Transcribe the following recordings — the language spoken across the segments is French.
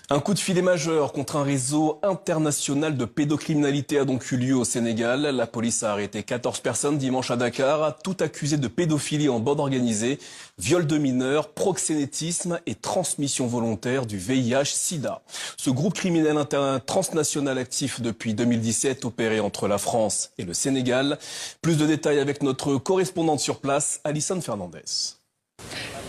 Un coup de filet majeur contre un réseau international de pédocriminalité a donc eu lieu au Sénégal. La police a arrêté 14 personnes dimanche à Dakar, toutes accusées de pédophilie en bande organisée, viol de mineurs, proxénétisme et transmission volontaire du VIH-Sida. Ce groupe criminel transnational actif depuis 2017 opérait entre la France et le Sénégal. Plus de détails avec notre correspondante sur place, Alison Fernandez.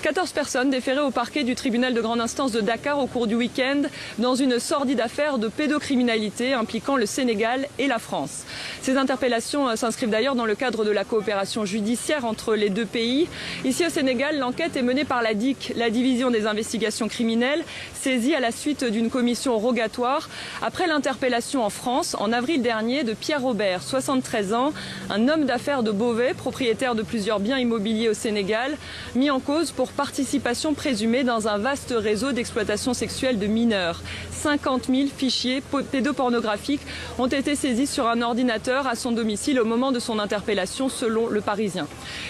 14 personnes déférées au parquet du tribunal de grande instance de Dakar au cours du week-end dans une sordide affaire de pédocriminalité impliquant le Sénégal et la France. Ces interpellations s'inscrivent d'ailleurs dans le cadre de la coopération judiciaire entre les deux pays. Ici au Sénégal, l'enquête est menée par la DIC, la division des investigations criminelles, saisie à la suite d'une commission rogatoire après l'interpellation en France en avril dernier de Pierre Robert, 73 ans, un homme d'affaires de Beauvais, propriétaire de plusieurs biens immobiliers au Sénégal, mis en cause pour participation présumée dans un vaste réseau d'exploitation sexuelle de mineurs. 50 000 fichiers pédopornographiques ont été saisis sur un ordinateur à son domicile au moment de son interpellation, selon Le Parisien.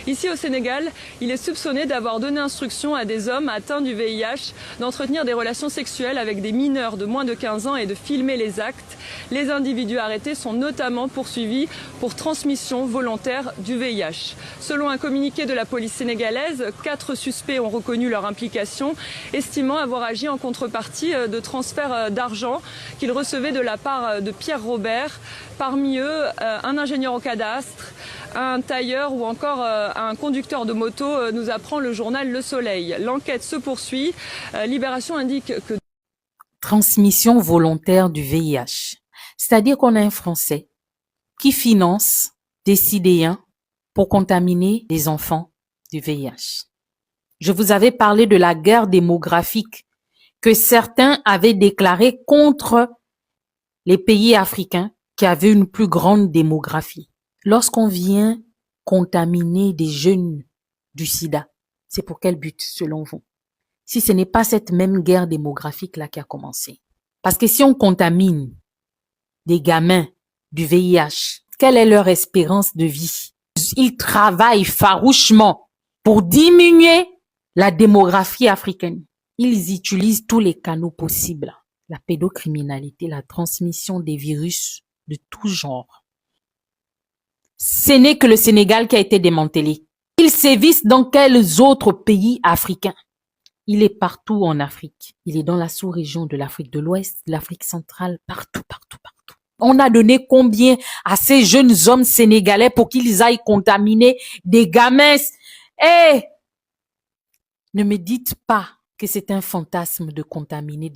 Ici au Sénégal, il est soupçonné d'avoir donné instruction à des hommes atteints du VIH d'entretenir des relations sexuelles avec des mineurs de moins de 15 ans et de filmer les actes. Les individus arrêtés sont notamment poursuivis pour transmission volontaire du VIH. Selon un communiqué de la police sénégalaise, 4 suspects ont reconnu leur implication, estimant avoir agi en contrepartie de transferts d'argent qu'ils recevaient de la part de Pierre Robert. Parmi eux, un ingénieur au cadastre, un tailleur ou encore un conducteur de moto, nous apprend le journal Le Soleil. L'enquête se poursuit. Libération indique que... Transmission volontaire du VIH. C'est-à-dire qu'on a un Français qui finance des Sidéens pour contaminer des enfants du VIH. Je vous avais parlé de la guerre démographique que certains avaient déclarée contre les pays africains qui avaient une plus grande démographie. Lorsqu'on vient contaminer des jeunes du sida, c'est pour quel but selon vous? Si ce n'est pas cette même guerre démographique-là qui a commencé. Parce que si on contamine des gamins du VIH, quelle est leur espérance de vie? Ils travaillent farouchement pour diminuer la démographie africaine. Ils utilisent tous les canaux possibles. La pédocriminalité, la transmission des virus de tout genre. Ce n'est que le Sénégal qui a été démantelé. Ils sévissent dans quels autres pays africains? Il est partout en Afrique. Il est dans la sous-région de l'Afrique de l'Ouest, l'Afrique centrale, partout, partout, partout. On a donné combien à ces jeunes hommes sénégalais pour qu'ils aillent contaminer des gamins? Ne me dites pas que c'est un fantasme de contaminer des